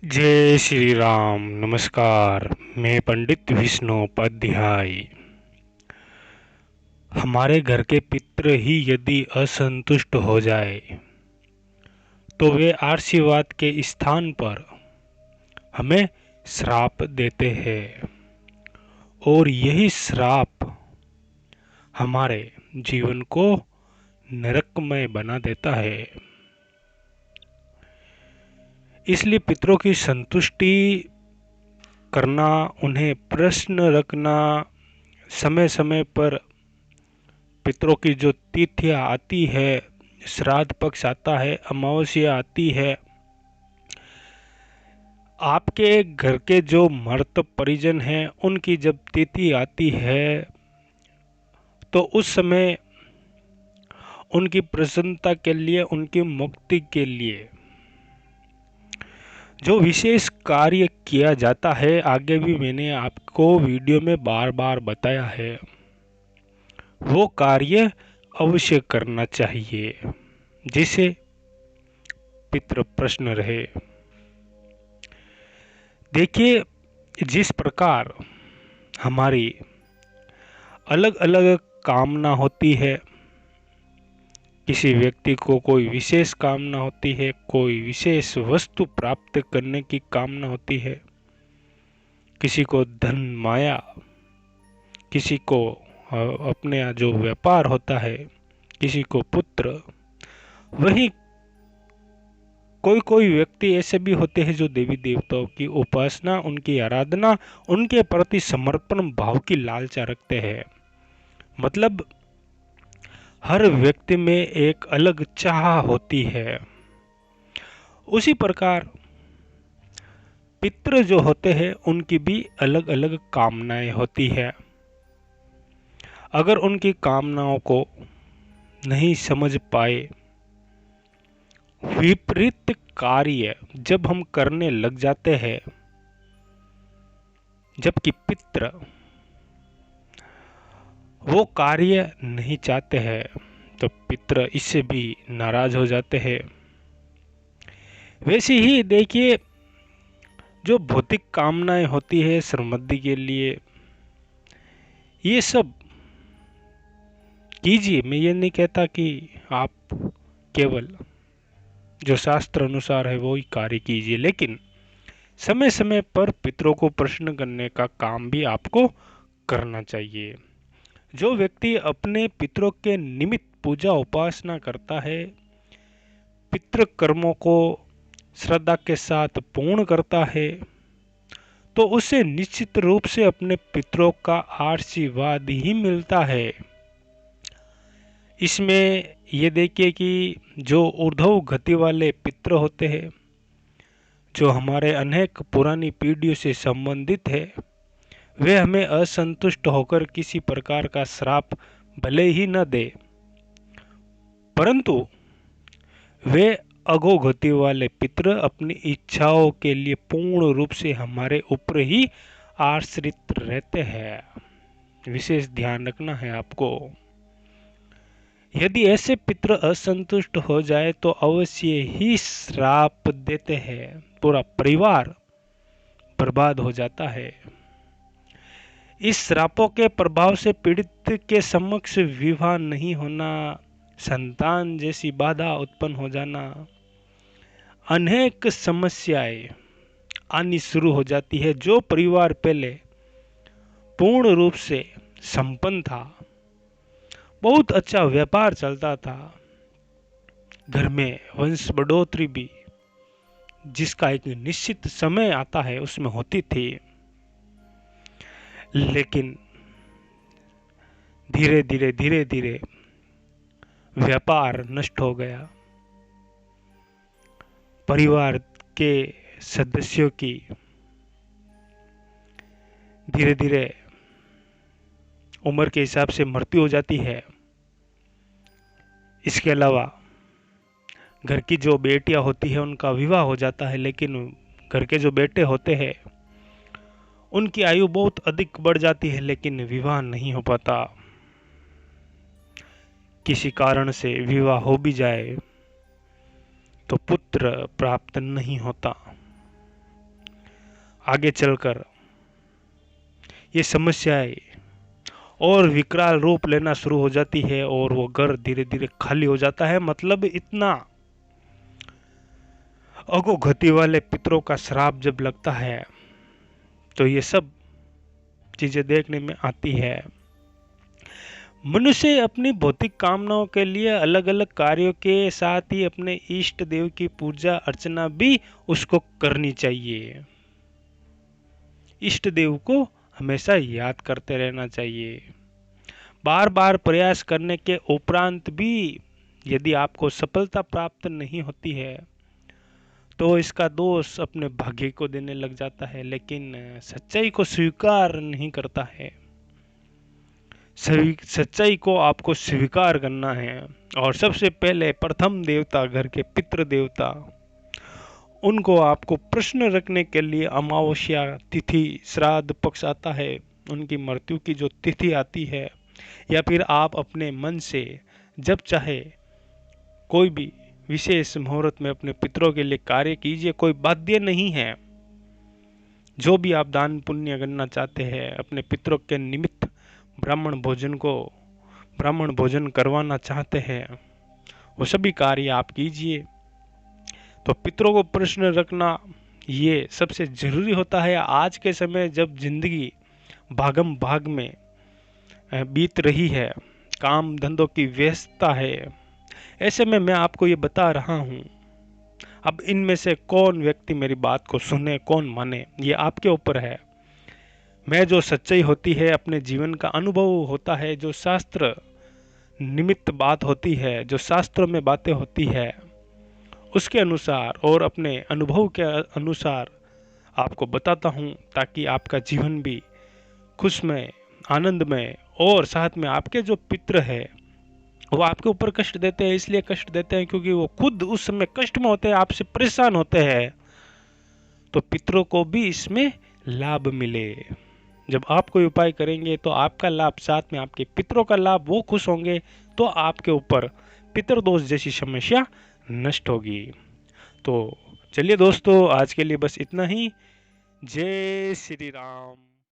जय श्री राम। नमस्कार। मैं पंडित विष्णु उपाध्याय। हमारे घर के पितृ ही यदि असंतुष्ट हो जाए तो वे आशीर्वाद के स्थान पर हमें श्राप देते हैं और यही श्राप हमारे जीवन को नरकमय बना देता है। इसलिए पितरों की संतुष्टि करना, उन्हें प्रश्न रखना, समय समय पर पितरों की जो तिथियां आती है, श्राद्ध पक्ष आता है, अमावस्या आती है, आपके घर के जो मृत परिजन हैं उनकी जब तिथि आती है तो उस समय उनकी प्रसन्नता के लिए, उनकी मुक्ति के लिए जो विशेष कार्य किया जाता है, आगे भी मैंने आपको वीडियो में बार बार बताया है, वो कार्य अवश्य करना चाहिए जिसे पितृ प्रसन्न रहे। देखिए, जिस प्रकार हमारी अलग अलग कामना होती है, किसी व्यक्ति को कोई विशेष कामना होती है, कोई विशेष वस्तु प्राप्त करने की कामना होती है, किसी को धन माया, किसी को अपने जो व्यापार होता है, किसी को पुत्र, वही कोई कोई व्यक्ति ऐसे भी होते हैं जो देवी देवताओं की उपासना, उनकी आराधना, उनके प्रति समर्पण भाव की लालसा रखते हैं। मतलब हर व्यक्ति में एक अलग चाह होती है। उसी प्रकार पितृ जो होते हैं उनकी भी अलग अलग कामनाएं होती है। अगर उनकी कामनाओं को नहीं समझ पाए, विपरीत कार्य जब हम करने लग जाते हैं, जबकि पितृ वो कार्य नहीं चाहते हैं, तो पितृ इससे भी नाराज हो जाते हैं। वैसे ही देखिए, जो भौतिक कामनाएं होती है समृद्धि के लिए, ये सब कीजिए। मैं ये नहीं कहता कि आप केवल जो शास्त्र अनुसार है वो ही कार्य कीजिए, लेकिन समय समय पर पितरों को प्रसन्न करने का काम भी आपको करना चाहिए। जो व्यक्ति अपने पितरों के निमित्त पूजा उपासना करता है, पितृ कर्मों को श्रद्धा के साथ पूर्ण करता है, तो उसे निश्चित रूप से अपने पितरों का आशीर्वाद ही मिलता है। इसमें ये देखिए कि जो ऊर्ध्व गति वाले पितृ होते हैं, जो हमारे अनेक पुरानी पीढ़ियों से संबंधित है, वे हमें असंतुष्ट होकर किसी प्रकार का श्राप भले ही न दे, परंतु वे अधोगति वाले पितृ अपनी इच्छाओं के लिए पूर्ण रूप से हमारे ऊपर ही आश्रित रहते हैं। विशेष ध्यान रखना है आपको। यदि ऐसे पितृ असंतुष्ट हो जाए तो अवश्य ही श्राप देते हैं, पूरा परिवार बर्बाद हो जाता है। इस श्रापों के प्रभाव से पीड़ित के समक्ष विवाह नहीं होना, संतान जैसी बाधा उत्पन्न हो जाना, अनेक समस्याएं आनी शुरू हो जाती है। जो परिवार पहले पूर्ण रूप से संपन्न था, बहुत अच्छा व्यापार चलता था, घर में वंश बढ़ोतरी भी जिसका एक निश्चित समय आता है उसमें होती थी, लेकिन धीरे धीरे व्यापार नष्ट हो गया। परिवार के सदस्यों की धीरे धीरे उम्र के हिसाब से मृत्यु हो जाती है। इसके अलावा घर की जो बेटियां होती है उनका विवाह हो जाता है, लेकिन घर के जो बेटे होते हैं उनकी आयु बहुत अधिक बढ़ जाती है, लेकिन विवाह नहीं हो पाता। किसी कारण से विवाह हो भी जाए तो पुत्र प्राप्त नहीं होता। आगे चलकर ये समस्याएं और विकराल रूप लेना शुरू हो जाती है और वो घर धीरे धीरे खाली हो जाता है। मतलब इतना अधोगति वाले पितरों का श्राप जब लगता है तो ये सब चीजें देखने में आती है। मनुष्य अपनी भौतिक कामनाओं के लिए अलग अलग कार्यों के साथ ही अपने इष्ट देव की पूजा अर्चना भी उसको करनी चाहिए। इष्ट देव को हमेशा याद करते रहना चाहिए। बार बार प्रयास करने के उपरांत भी यदि आपको सफलता प्राप्त नहीं होती है तो इसका दोष अपने भाग्य को देने लग जाता है, लेकिन सच्चाई को स्वीकार नहीं करता है। सच्चाई को आपको स्वीकार करना है और सबसे पहले प्रथम देवता, घर के पितृ देवता, उनको आपको प्रश्न रखने के लिए अमावस्या तिथि, श्राद्ध पक्ष आता है, उनकी मृत्यु की जो तिथि आती है, या फिर आप अपने मन से जब चाहे कोई भी विशेष मुहूर्त में अपने पितरों के लिए कार्य कीजिए। कोई बाध्य नहीं है। जो भी आप दान पुण्य करना चाहते हैं, अपने पितरों के निमित्त ब्राह्मण भोजन करवाना चाहते हैं, वो सभी कार्य आप कीजिए। तो पितरों को प्रश्न रखना ये सबसे जरूरी होता है। आज के समय जब जिंदगी भागम भाग में बीत रही है, काम धंधों की व्यस्तता है, ऐसे में मैं आपको ये बता रहा हूं। अब इनमें से कौन व्यक्ति मेरी बात को सुने, कौन माने, ये आपके ऊपर है। मैं जो सच्चाई होती है, अपने जीवन का अनुभव होता है, जो शास्त्र निमित्त बात होती है, जो शास्त्रों में बातें होती है, उसके अनुसार और अपने अनुभव के अनुसार आपको बताता हूं, ताकि आपका जीवन भी खुशमय, आनंदमय, और साथ में आपके जो पितृ है वो आपके ऊपर कष्ट देते हैं। इसलिए कष्ट देते हैं क्योंकि वो खुद उस समय कष्ट में होते हैं, आपसे परेशान होते हैं, तो पितरों को भी इसमें लाभ मिले। जब आप कोई उपाय करेंगे तो आपका लाभ, साथ में आपके पितरों का लाभ, वो खुश होंगे, तो आपके ऊपर पितृदोष जैसी समस्या नष्ट होगी। तो चलिए दोस्तों, आज के लिए बस इतना ही। जय श्री राम।